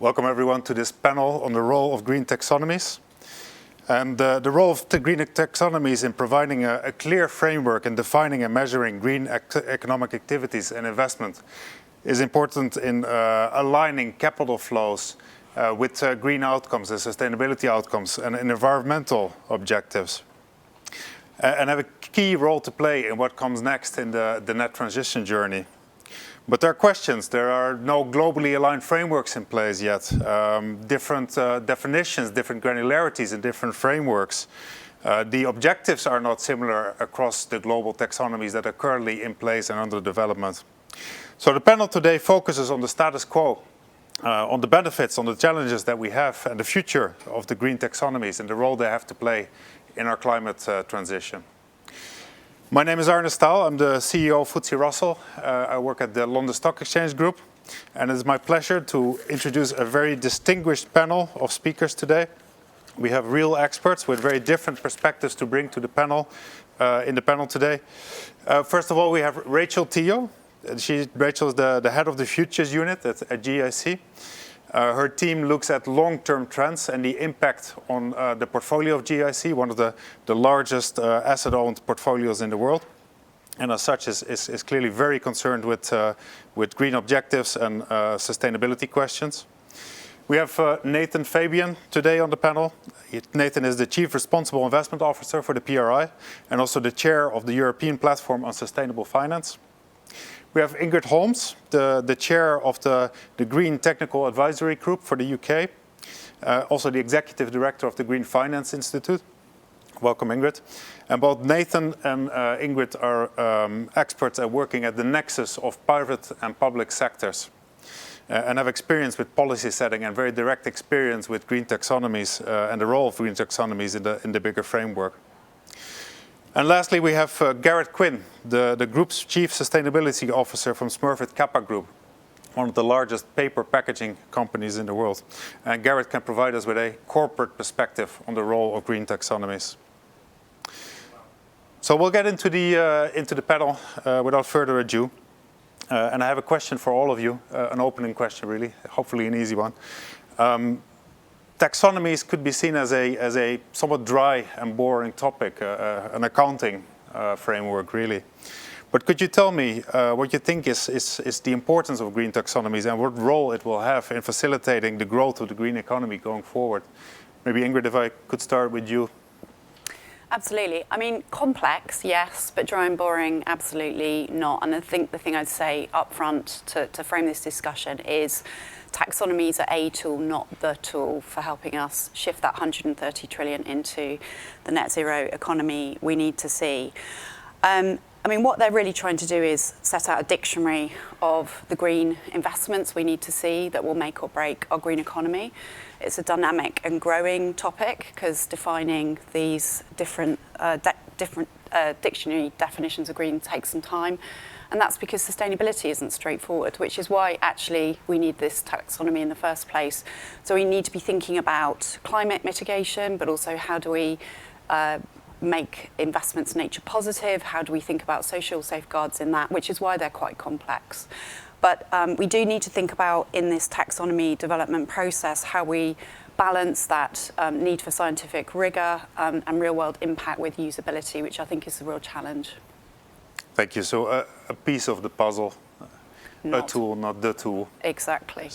Welcome everyone to this panel on the role of green taxonomies. And the role of the green taxonomies in providing a clear framework and defining and measuring green economic activities and investment is important in aligning capital flows with green outcomes and sustainability outcomes and environmental objectives. And have a key role to play in what comes next in the net transition journey. But there are questions. There are no globally aligned frameworks in place yet. Different definitions, different granularities in different frameworks. The objectives are not similar across the global taxonomies that are currently in place and under development. So the panel today focuses on the status quo, on the benefits, on the challenges that we have and the future of the green taxonomies and the role they have to play in our climate transition. My name is Arne Staal. I'm the CEO of FTSE Russell. I work at the London Stock Exchange Group, and it's my pleasure to introduce a very distinguished panel of speakers today. We have real experts with very different perspectives to bring to the panel, in the panel today. First of all, we have Rachel Teo. Rachel is the head of the Futures Unit at GIC. Her team looks at long-term trends and the impact on the portfolio of GIC, one of the largest asset-owned portfolios in the world. And as such is clearly very concerned with green objectives and sustainability questions. We have Nathan Fabian today on the panel. Nathan is the Chief Responsible Investment Officer for the PRI and also the chair of the European Platform on Sustainable Finance. We have Ingrid Holmes, the chair of the Green Technical Advisory Group for the UK, also the executive director of the Green Finance Institute. Welcome, Ingrid. And both Nathan and Ingrid are experts at working at the nexus of private and public sectors and have experience with policy setting and very direct experience with green taxonomies and the role of green taxonomies in the bigger framework. And lastly, we have Garrett Quinn, the group's Chief Sustainability Officer from Smurfit Kappa Group, one of the largest paper packaging companies in the world. And Garrett can provide us with a corporate perspective on the role of green taxonomies. So we'll get into the panel without further ado. And I have a question for all of you, an opening question really, hopefully an easy one. Taxonomies could be seen as a somewhat dry and boring topic, an accounting framework really. But could you tell me what you think is the importance of green taxonomies and what role it will have in facilitating the growth of the green economy going forward? Maybe Ingrid, if I could start with you. Absolutely. I mean, complex, yes, but dry and boring, absolutely not. And I think the thing I'd say up front to frame this discussion is taxonomies are a tool, not the tool for helping us shift that 130 trillion into the net zero economy we need to see. I mean, what they're really trying to do is set out a dictionary of the green investments we need to see that will make or break our green economy. It's a dynamic and growing topic because defining these different dictionary definitions of green takes some time. And that's because sustainability isn't straightforward, which is why actually we need this taxonomy in the first place. So we need to be thinking about climate mitigation, but also how do we make investments nature positive? How do we think about social safeguards in that, which is why they're quite complex. But we do need to think about in this taxonomy development process how we balance that need for scientific rigor and real world impact with usability, which I think is the real challenge. Thank you. So a piece of the puzzle, a tool, not the tool. Exactly.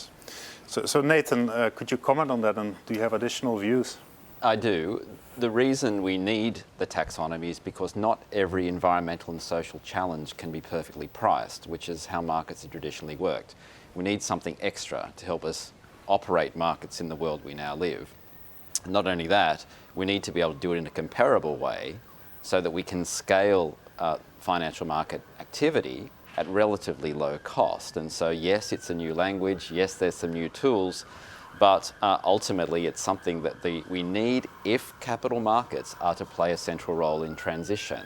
So Nathan, could you comment on that and do you have additional views? I do. The reason we need the taxonomy is because not every environmental and social challenge can be perfectly priced, which is how markets have traditionally worked. We need something extra to help us operate markets in the world we now live. Not only that, we need to be able to do it in a comparable way so that we can scale financial market activity at relatively low cost. And so yes, it's a new language, yes, there's some new tools, but ultimately it's something that we need if capital markets are to play a central role in transition.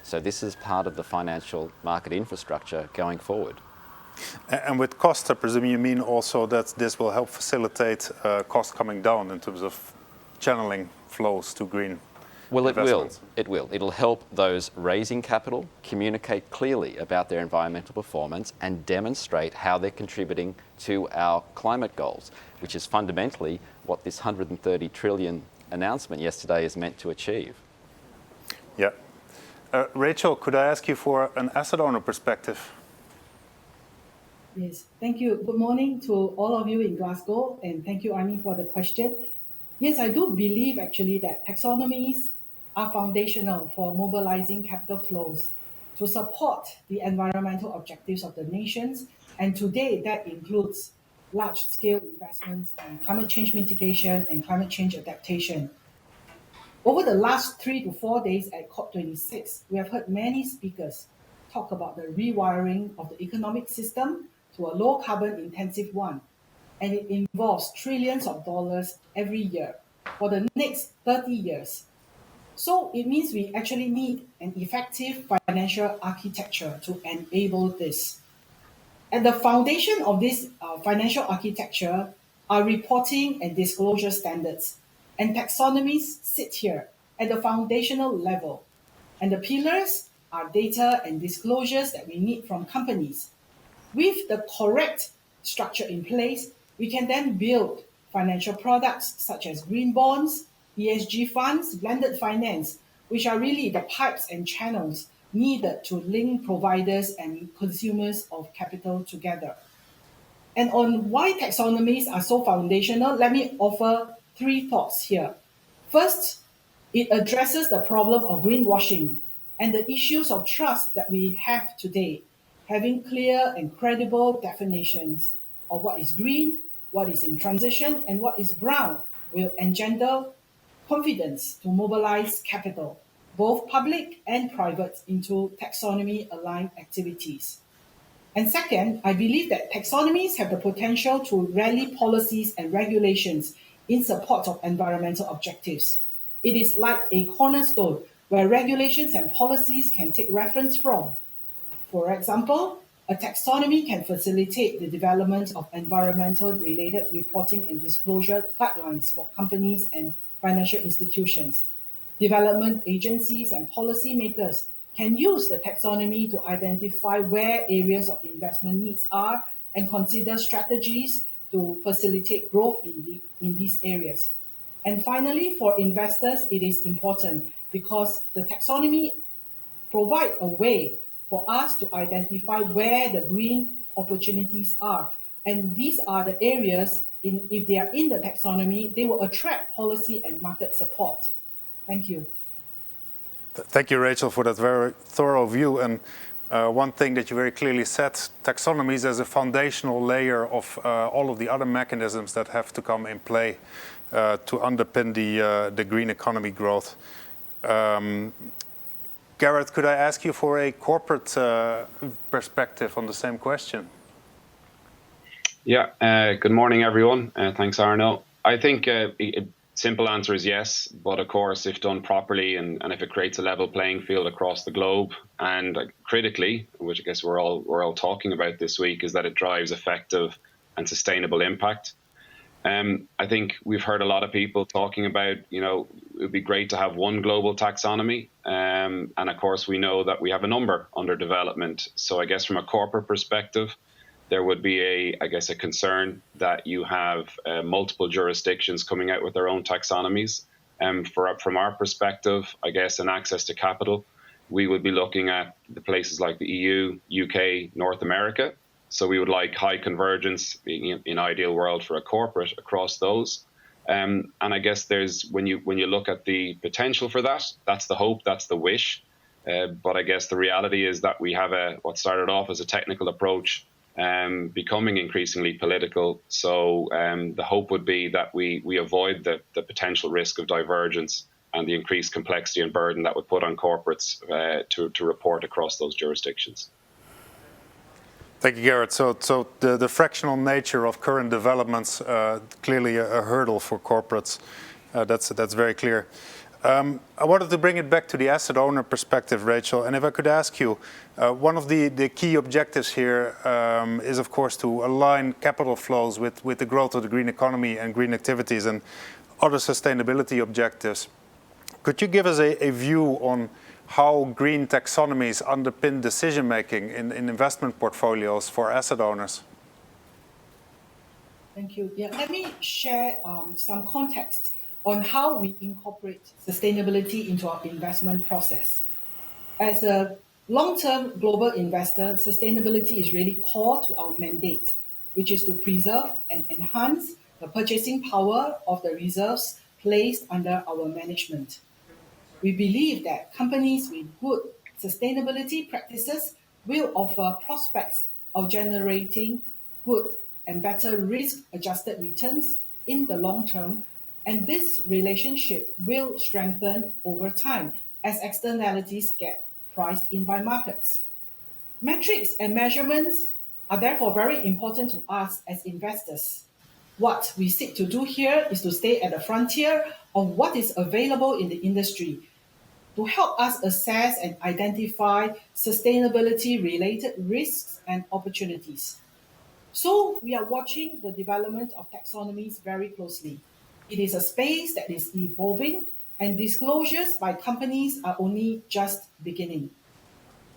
So this is part of the financial market infrastructure going forward. And with cost, I presume you mean also that this will help facilitate cost coming down in terms of channeling flows to green. Well, investments? it will. It'll help those raising capital communicate clearly about their environmental performance and demonstrate how they're contributing to our climate goals, which is fundamentally what this 130 trillion announcement yesterday is meant to achieve. Yeah. Rachel, could I ask you for an asset owner perspective? Yes, thank you. Good morning to all of you in Glasgow, and thank you, Arne, for the question. Yes, I do believe actually that taxonomies are foundational for mobilizing capital flows to support the environmental objectives of the nations, and today that includes large-scale investments in climate change mitigation and climate change adaptation. Over the last 3 to 4 days at COP26, we have heard many speakers talk about the rewiring of the economic system to a low carbon intensive one. And it involves trillions of dollars every year for the next 30 years. So it means we actually need an effective financial architecture to enable this. At the foundation of this financial architecture are reporting and disclosure standards, and taxonomies sit here at the foundational level. And the pillars are data and disclosures that we need from companies. With the correct structure in place, we can then build financial products such as green bonds, ESG funds, blended finance, which are really the pipes and channels needed to link providers and consumers of capital together. And on why taxonomies are so foundational, let me offer 3 thoughts here. First, it addresses the problem of greenwashing and the issues of trust that we have today. Having clear and credible definitions of what is green, what is in transition, and what is brown will engender confidence to mobilize capital, both public and private, into taxonomy-aligned activities. And second, I believe that taxonomies have the potential to rally policies and regulations in support of environmental objectives. It is like a cornerstone where regulations and policies can take reference from. For example, a taxonomy can facilitate the development of environmental-related reporting and disclosure guidelines for companies and financial institutions. Development agencies and policymakers can use the taxonomy to identify where areas of investment needs are and consider strategies to facilitate growth in these areas. And finally, for investors, it is important because the taxonomy provide a way for us to identify where the green opportunities are. And these are the areas, if they are in the taxonomy, they will attract policy and market support. Thank you. Thank you, Rachel, for that very thorough view. And one thing that you very clearly said, taxonomies as a foundational layer of all of the other mechanisms that have to come in play to underpin the green economy growth. Garrett, could I ask you for a corporate perspective on the same question? Yeah, good morning, everyone. Thanks, Arne. I think a simple answer is yes, but of course, if done properly and if it creates a level playing field across the globe, and critically, which I guess we're all talking about this week, is that it drives effective and sustainable impact. I think we've heard a lot of people talking about, it would be great to have one global taxonomy. And of course, we know that we have a number under development. So I guess from a corporate perspective, there would be a concern that you have multiple jurisdictions coming out with their own taxonomies. From our perspective, I guess, and access to capital, we would be looking at the places like the EU, UK, North America. So we would like high convergence in ideal world for a corporate across those. And I guess when you look at the potential for that, that's the hope, that's the wish. But I guess the reality is that we have what started off as a technical approach becoming increasingly political. So the hope would be that we avoid the potential risk of divergence and the increased complexity and burden that would put on corporates to report across those jurisdictions. Thank you, Garrett. So the fractional nature of current developments clearly a hurdle for corporates. That's very clear. I wanted to bring it back to the asset owner perspective, Rachel. And if I could ask you, one of the key objectives here is, of course, to align capital flows with the growth of the green economy and green activities and other sustainability objectives. Could you give us a view on how green taxonomies underpin decision-making in investment portfolios for asset owners? Thank you. Yeah, let me share some context on how we incorporate sustainability into our investment process. As a long-term global investor, sustainability is really core to our mandate, which is to preserve and enhance the purchasing power of the reserves placed under our management. We believe that companies with good sustainability practices will offer prospects of generating good and better risk-adjusted returns in the long term, and this relationship will strengthen over time as externalities get priced in by markets. Metrics and measurements are therefore very important to us as investors. What we seek to do here is to stay at the frontier of what is available in the industry to help us assess and identify sustainability-related risks and opportunities. So we are watching the development of taxonomies very closely. It is a space that is evolving, and disclosures by companies are only just beginning.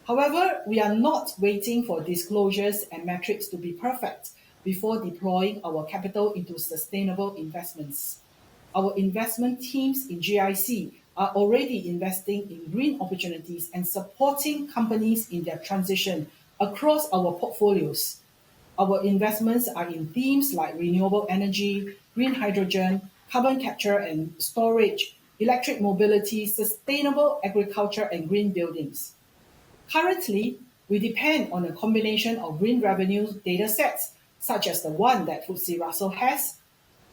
However, we are not waiting for disclosures and metrics to be perfect before deploying our capital into sustainable investments. Our investment teams in GIC are already investing in green opportunities and supporting companies in their transition across our portfolios. Our investments are in themes like renewable energy, green hydrogen, carbon capture and storage, electric mobility, sustainable agriculture, and green buildings. Currently, we depend on a combination of green revenue data sets, such as the one that FTSE Russell has,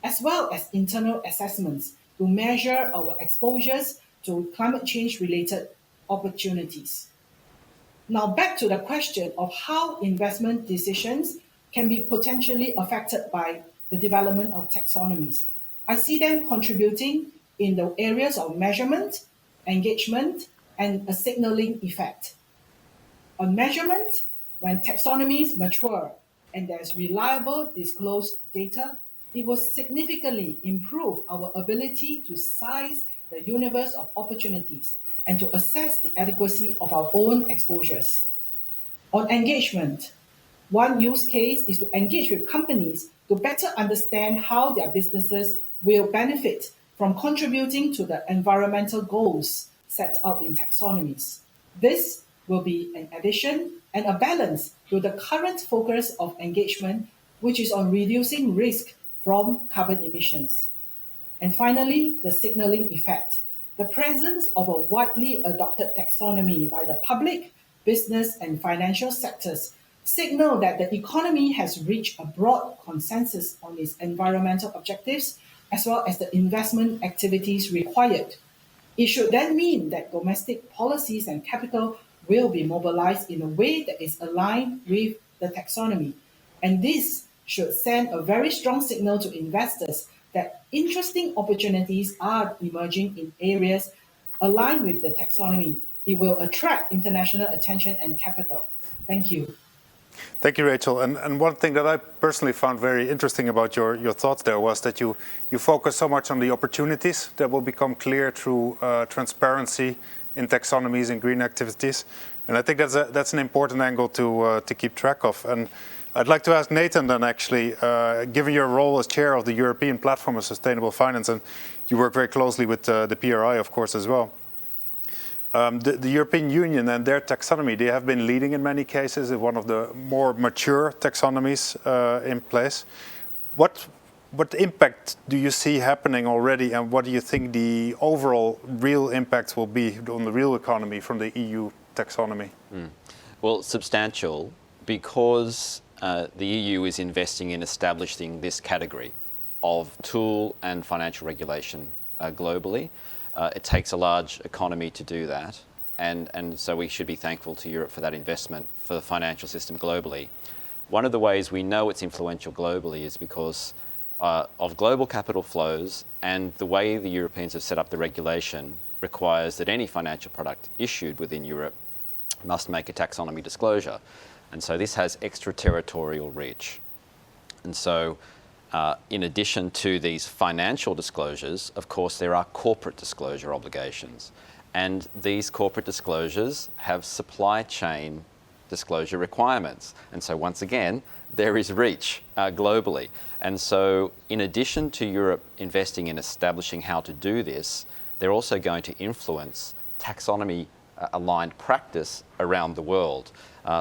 as well as internal assessments to measure our exposures to climate change-related opportunities. Now back to the question of how investment decisions can be potentially affected by the development of taxonomies. I see them contributing in the areas of measurement, engagement, and a signaling effect. On measurement, when taxonomies mature and there's reliable disclosed data, it will significantly improve our ability to size the universe of opportunities and to assess the adequacy of our own exposures. On engagement, one use case is to engage with companies to better understand how their businesses will benefit from contributing to the environmental goals set out in taxonomies. This will be an addition and a balance to the current focus of engagement, which is on reducing risk from carbon emissions. And finally, the signaling effect. The presence of a widely adopted taxonomy by the public, business, and financial sectors signal that the economy has reached a broad consensus on its environmental objectives, as well as the investment activities required. It should then mean that domestic policies and capital will be mobilized in a way that is aligned with the taxonomy. And this should send a very strong signal to investors that interesting opportunities are emerging in areas aligned with the taxonomy. It will attract international attention and capital. Thank you. Thank you, Rachel. And one thing that I personally found very interesting about your thoughts there was that you focus so much on the opportunities that will become clear through transparency in taxonomies and green activities. And I think that's an important angle to keep track of. And I'd like to ask Nathan then actually, given your role as chair of the European Platform of Sustainable Finance, and you work very closely with the PRI, of course, as well. The European Union and their taxonomy, they have been leading in many cases, one of the more mature taxonomies in place. What impact do you see happening already, and what do you think the overall real impact will be on the real economy from the EU taxonomy? Well, substantial, because the EU is investing in establishing this category of tool and financial regulation globally. It takes a large economy to do that, and so we should be thankful to Europe for that investment for the financial system globally. One of the ways we know it's influential globally is because of global capital flows, and the way the Europeans have set up the regulation requires that any financial product issued within Europe must make a taxonomy disclosure. And so this has extraterritorial reach. And so In addition to these financial disclosures, of course, there are corporate disclosure obligations. And these corporate disclosures have supply chain disclosure requirements. And so once again, there is reach globally. And so in addition to Europe investing in establishing how to do this, they're also going to influence taxonomy aligned practice around the world.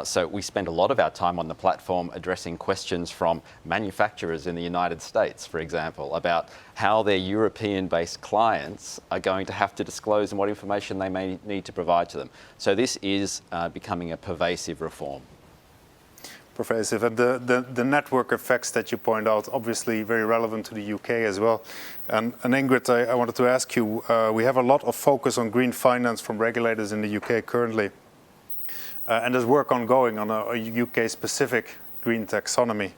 So we spend a lot of our time on the platform addressing questions from manufacturers in the United States, for example, about how their European-based clients are going to have to disclose and what information they may need to provide to them. So this is becoming a pervasive reform. Pervasive. And the network effects that you point out, obviously very relevant to the UK as well. And Ingrid, I wanted to ask you, we have a lot of focus on green finance from regulators in the UK currently. And there's work ongoing on a UK-specific green taxonomy.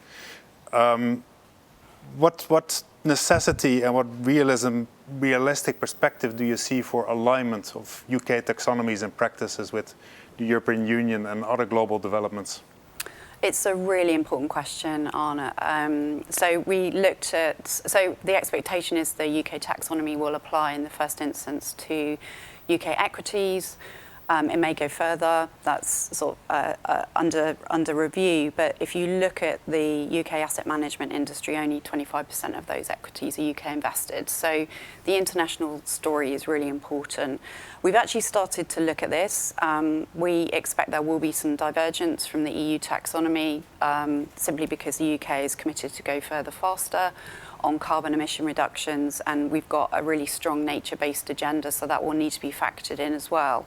What necessity and what realistic perspective do you see for alignment of UK taxonomies and practices with the European Union and other global developments? It's a really important question, Arne. So the expectation is the UK taxonomy will apply in the first instance to UK equities. It may go further. That's sort of under review. But if you look at the UK asset management industry, only 25% of those equities are UK invested. So the international story is really important. We've actually started to look at this. We expect there will be some divergence from the EU taxonomy, simply because the UK is committed to go further faster on carbon emission reductions, and we've got a really strong nature-based agenda, so that will need to be factored in as well.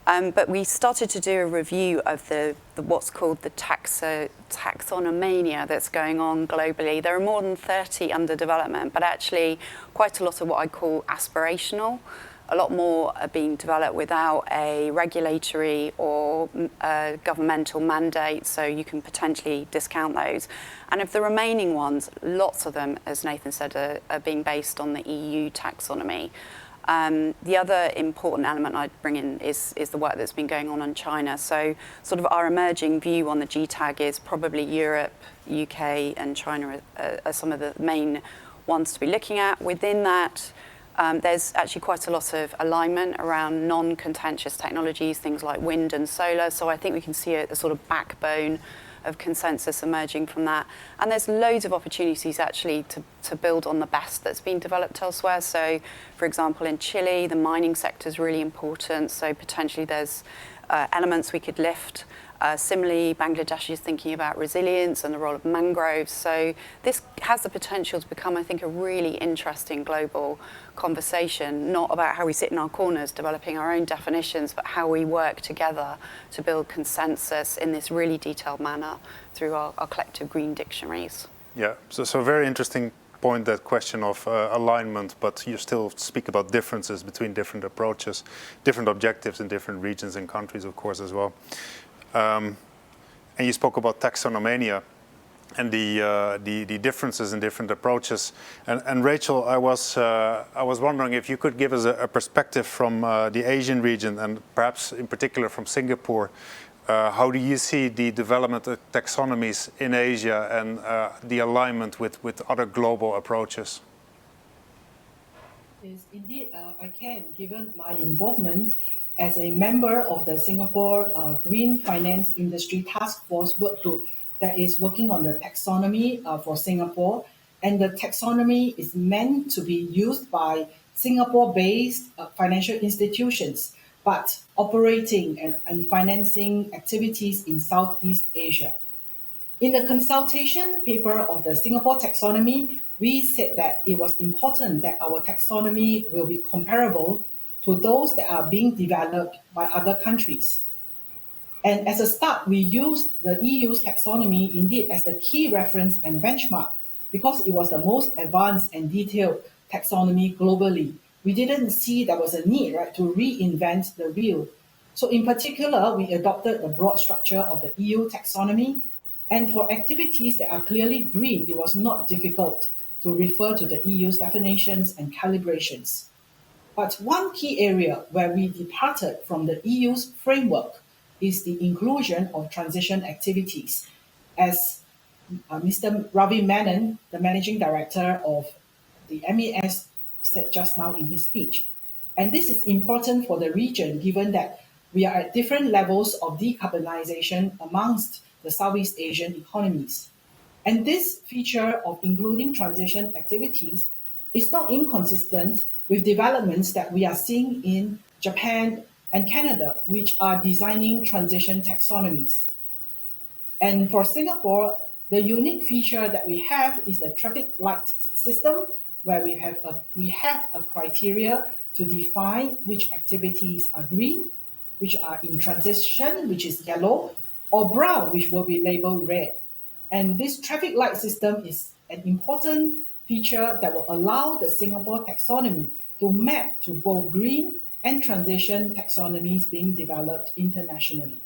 But we started to do a review of the what's called the taxonomania that's going on globally. There are more than 30 under development, but actually quite a lot of what I call aspirational. A lot more are being developed without a regulatory or governmental mandate, so you can potentially discount those. And of the remaining ones, lots of them, as Nathan said, are being based on the EU taxonomy. The other important element I'd bring in is the work that's been going on in China. So sort of our emerging view on the GTAG is probably Europe, UK and China are some of the main ones to be looking at. Within that, there's actually quite a lot of alignment around non-contentious technologies, things like wind and solar. So I think we can see a sort of backbone of consensus emerging from that. And there's loads of opportunities actually to build on the best that's been developed elsewhere. So, for example, in Chile, the mining sector is really important. So potentially there's elements we could lift. Similarly, Bangladesh is thinking about resilience and the role of mangroves. So this has the potential to become, I think, a really interesting global conversation, not about how we sit in our corners developing our own definitions, but how we work together to build consensus in this really detailed manner through our collective green dictionaries. Yeah, so very interesting point, that question of alignment, but you still speak about differences between different approaches, different objectives in different regions and countries, of course, as well. And you spoke about taxonomania and the differences in different approaches. And Rachel, I was wondering if you could give us a perspective from the Asian region and perhaps in particular from Singapore. How do you see the development of taxonomies in Asia and the alignment with other global approaches? Yes, indeed, I can, given my involvement as a member of the Singapore Green Finance Industry Task Force work group that is working on the taxonomy for Singapore. And the taxonomy is meant to be used by Singapore-based financial institutions, but operating and financing activities in Southeast Asia. In the consultation paper of the Singapore taxonomy, we said that it was important that our taxonomy will be comparable to those that are being developed by other countries. And as a start, we used the EU's taxonomy indeed as the key reference and benchmark because it was the most advanced and detailed taxonomy globally. We didn't see there was a need, right, to reinvent the wheel. So in particular, we adopted the broad structure of the EU taxonomy. And for activities that are clearly green, it was not difficult to refer to the EU's definitions and calibrations. But one key area where we departed from the EU's framework is the inclusion of transition activities, as Mr. Ravi Menon, the Managing Director of the MES, said just now in his speech. And this is important for the region, given that we are at different levels of decarbonization amongst the Southeast Asian economies. And this feature of including transition activities is not inconsistent with developments that we are seeing in Japan and Canada, which are designing transition taxonomies. And for Singapore, the unique feature that we have is the traffic light system, where we have a criteria to define which activities are green, which are in transition, which is yellow, or brown, which will be labeled red. And this traffic light system is an important feature that will allow the Singapore taxonomy to map to both green and transition taxonomies being developed internationally.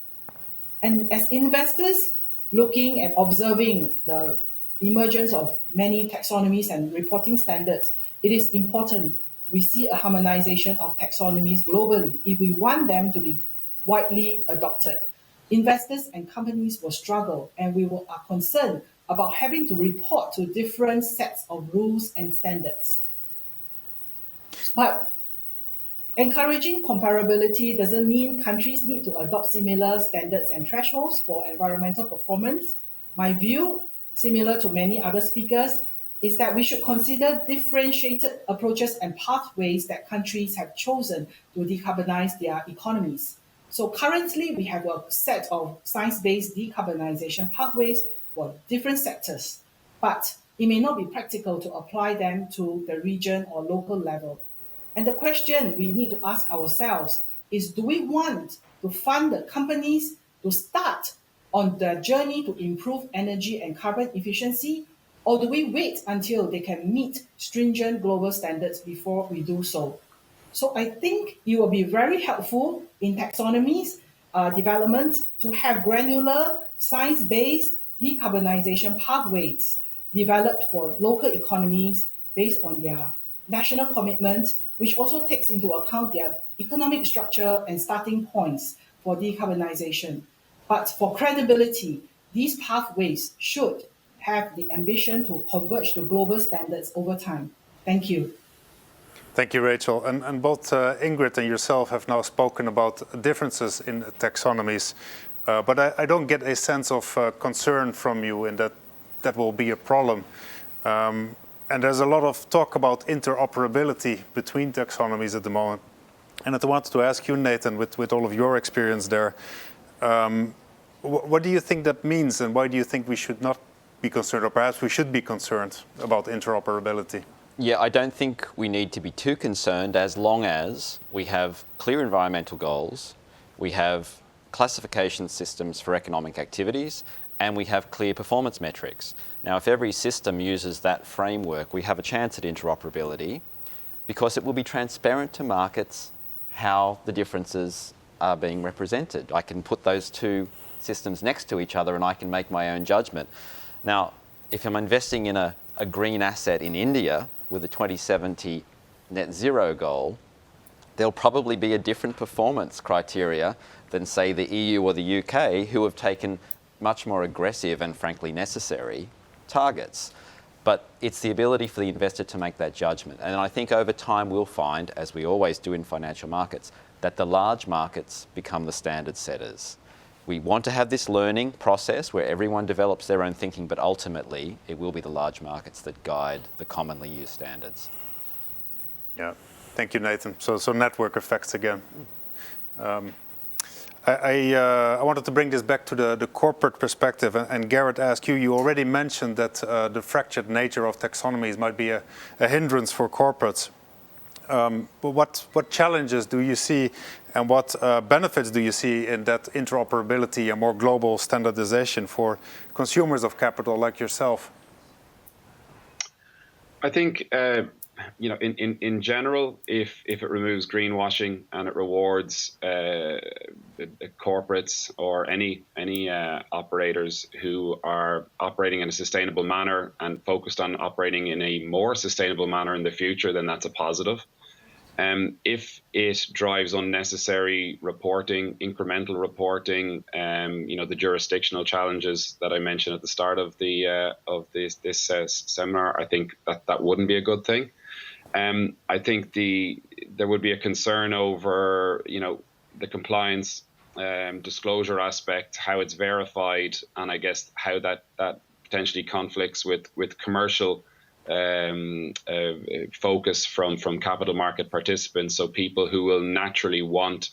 And as investors looking and observing the emergence of many taxonomies and reporting standards, it is important we see a harmonization of taxonomies globally if we want them to be widely adopted. Investors and companies will struggle, and are concerned about having to report to different sets of rules and standards. But encouraging comparability doesn't mean countries need to adopt similar standards and thresholds for environmental performance. My view, similar to many other speakers, is that we should consider differentiated approaches and pathways that countries have chosen to decarbonize their economies. So currently, we have a set of science-based decarbonization pathways for different sectors, but it may not be practical to apply them to the region or local level. And the question we need to ask ourselves is, do we want to fund the companies to start on their journey to improve energy and carbon efficiency, or do we wait until they can meet stringent global standards before we do so? So I think it will be very helpful in taxonomies development to have granular, science-based decarbonization pathways developed for local economies based on their national commitments, which also takes into account their economic structure and starting points for decarbonization. But for credibility, these pathways should have the ambition to converge to global standards over time. Thank you. Thank you, Rachel. And both Ingrid and yourself have now spoken about differences in taxonomies, but I don't get a sense of concern from you in that will be a problem. And there's a lot of talk about interoperability between taxonomies at the moment. And I wanted to ask you, Nathan, with all of your experience there, what do you think that means, and why do you think we should not be concerned, or perhaps we should be concerned about interoperability? Yeah, I don't think we need to be too concerned as long as we have clear environmental goals, we have classification systems for economic activities, and we have clear performance metrics. Now, if every system uses that framework, we have a chance at interoperability because it will be transparent to markets how the differences are being represented. I can put those two systems next to each other and I can make my own judgment. Now, if I'm investing in a green asset in India with a 2070 net zero goal, there'll probably be a different performance criteria than, say, the EU or the UK, who have taken much more aggressive and frankly necessary targets. But it's the ability for the investor to make that judgment. And I think over time we'll find, as we always do in financial markets, that the large markets become the standard setters. We want to have this learning process where everyone develops their own thinking, but ultimately it will be the large markets that guide the commonly used standards. Yeah, thank you, Nathan. So network effects again. I wanted to bring this back to the corporate perspective, and Garrett asked you, you already mentioned that the fractured nature of taxonomies might be a hindrance for corporates. But what challenges do you see, and what benefits do you see in that interoperability and more global standardization for consumers of capital like yourself? I think in general, if it removes greenwashing and it rewards corporates or any operators who are operating in a sustainable manner and focused on operating in a more sustainable manner in the future, then that's a positive. If it drives unnecessary reporting, incremental reporting, the jurisdictional challenges that I mentioned at the start of this seminar, I think that wouldn't be a good thing. I think there would be a concern over, the compliance disclosure aspect, how it's verified, and I guess how that potentially conflicts with commercial focus from capital market participants. So people who will naturally want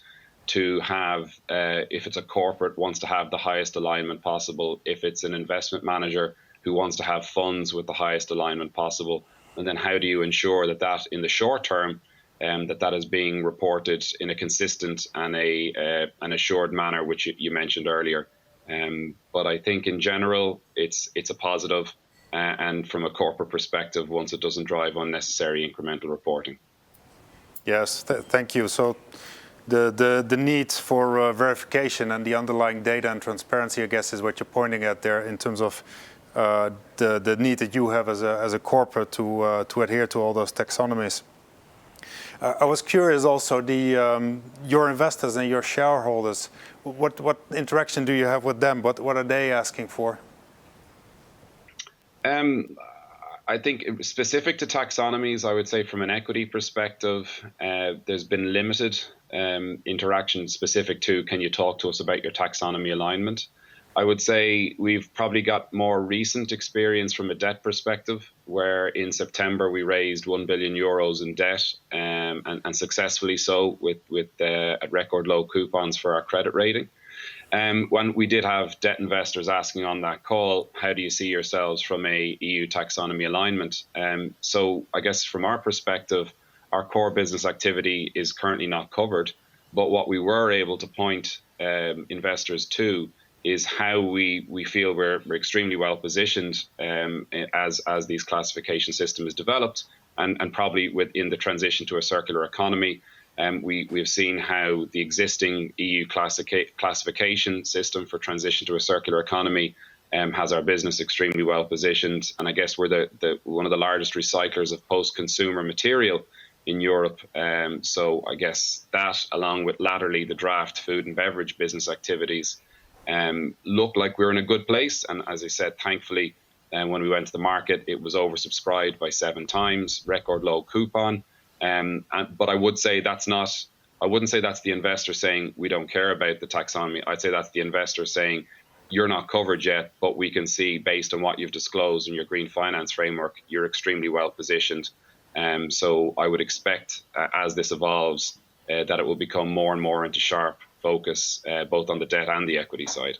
to have, if it's a corporate, wants to have the highest alignment possible. If it's an investment manager who wants to have funds with the highest alignment possible. And then how do you ensure that in the short term, that is being reported in a consistent and an assured manner, which you mentioned earlier. But I think in general, it's a positive. And from a corporate perspective, once it doesn't drive unnecessary incremental reporting. Yes, thank you. So the need for verification and the underlying data and transparency, I guess, is what you're pointing at there in terms of the need that you have as a corporate to adhere to all those taxonomies. I was curious also, your investors and your shareholders, what interaction do you have with them? What are they asking for? I think specific to taxonomies, I would say from an equity perspective, there's been limited interaction specific to, can you talk to us about your taxonomy alignment? I would say we've probably got more recent experience from a debt perspective, where in September we raised 1 billion euros in debt, and successfully so with at record low coupons for our credit rating. When we did have debt investors asking on that call, how do you see yourselves from a EU taxonomy alignment? So I guess from our perspective, our core business activity is currently not covered, but what we were able to point investors to is how we feel we're extremely well positioned as these classification systems developed, and probably within the transition to a circular economy. We've seen how the existing EU classification system for transition to a circular economy has our business extremely well positioned. And I guess we're one of the largest recyclers of post-consumer material in Europe. So I guess that, along with laterally the draft food and beverage business activities, look like we're in a good place. And as I said, thankfully, when we went to the market, it was oversubscribed by 7 times, record low coupon. But I would say I wouldn't say that's the investor saying we don't care about the taxonomy. I'd say that's the investor saying you're not covered yet, but we can see based on what you've disclosed in your green finance framework, you're extremely well positioned. So I would expect as this evolves that it will become more and more into sharp focus, both on the debt and the equity side.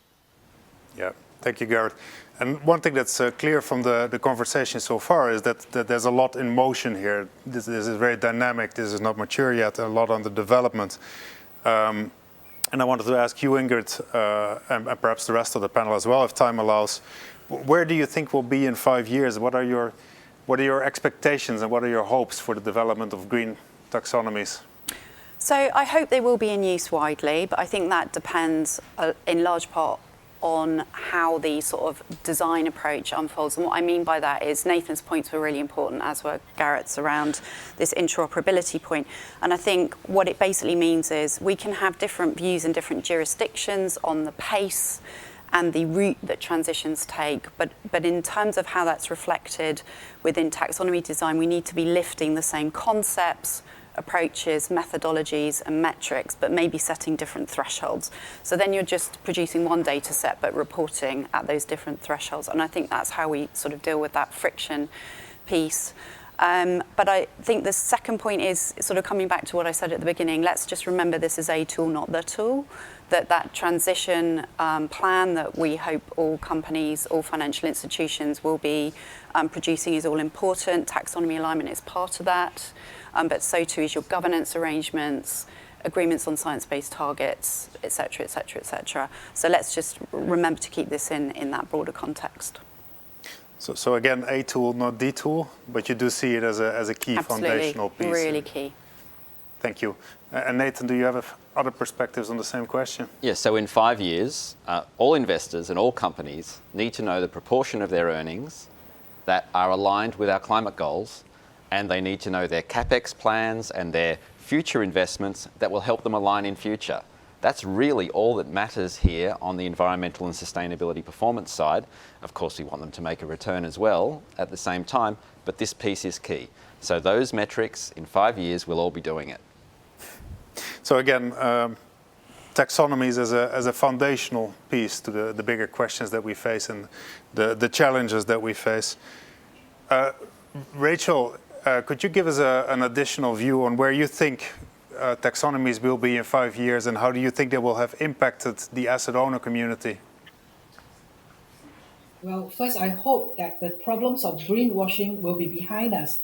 Yeah, thank you, Garrett. And one thing that's clear from the conversation so far is that there's a lot in motion here. This is very dynamic. This is not mature yet. A lot under development. And I wanted to ask you, Ingrid, and perhaps the rest of the panel as well, if time allows, where do you think we'll be in 5 years? What are your expectations and what are your hopes for the development of green taxonomies? So I hope they will be in use widely, but I think that depends in large part on how the sort of design approach unfolds. And what I mean by that is Nathan's points were really important, as were Garrett's, around this interoperability point. And I think what it basically means is we can have different views in different jurisdictions on the pace and the route that transitions take. But in terms of how that's reflected within taxonomy design, we need to be lifting the same concepts, approaches, methodologies and metrics, but maybe setting different thresholds. So then you're just producing one data set, but reporting at those different thresholds. And I think that's how we sort of deal with that friction piece. But I think the second point is sort of coming back to what I said at the beginning. Let's just remember this is a tool, not the tool. That transition plan that we hope all companies, all financial institutions will be producing is all important. Taxonomy alignment is part of that. But so too is your governance arrangements, agreements on science-based targets, et cetera, et cetera, et cetera. So let's just remember to keep this in that broader context. So again, a tool, not the tool, but you do see it as a key Absolutely. Foundational piece. Really key. Thank you. And Nathan, do you have other perspectives on the same question? Yes, so in 5 years, all investors and all companies need to know the proportion of their earnings that are aligned with our climate goals, and they need to know their CapEx plans and their future investments that will help them align in future. That's really all that matters here on the environmental and sustainability performance side. Of course, we want them to make a return as well at the same time, but this piece is key. So those metrics, in 5 years, we'll all be doing it. So again, taxonomies as a foundational piece to the bigger questions that we face and the challenges that we face. Rachel, could you give us an additional view on where you think taxonomies will be in 5 years, and how do you think they will have impacted the asset owner community? Well, first, I hope that the problems of greenwashing will be behind us.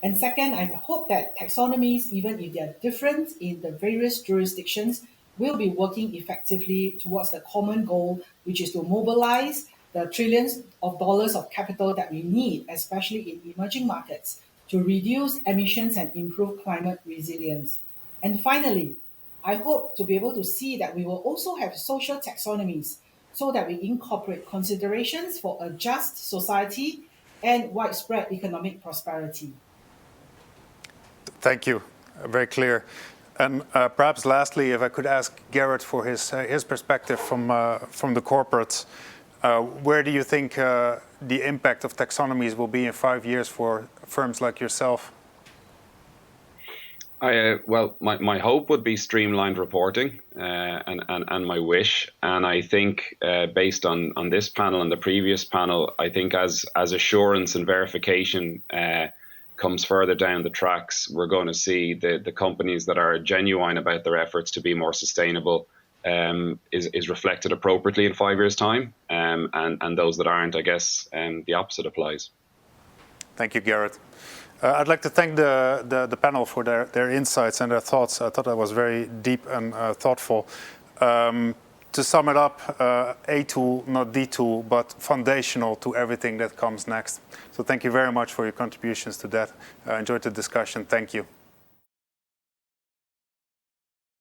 And second, I hope that taxonomies, even if they are different in the various jurisdictions, will be working effectively towards the common goal, which is to mobilize the trillions of dollars of capital that we need, especially in emerging markets, to reduce emissions and improve climate resilience. And finally, I hope to be able to see that we will also have social taxonomies so that we incorporate considerations for a just society and widespread economic prosperity. Thank you. Very clear. And perhaps lastly, if I could ask Garrett for his perspective from the corporates, where do you think the impact of taxonomies will be in 5 years for firms like yourself? Well, my hope would be streamlined reporting, and my wish. And I think based on this panel and the previous panel, I think as assurance and verification comes further down the tracks, we're going to see the companies that are genuine about their efforts to be more sustainable is reflected appropriately in 5 years' time, and those that aren't, I guess, the opposite applies. Thank you, Garrett. I'd like to thank the panel for their insights and their thoughts. I thought that was very deep and thoughtful. To sum it up, a tool, not the tool, but foundational to everything that comes next. So thank you very much for your contributions to that. I enjoyed the discussion. Thank you.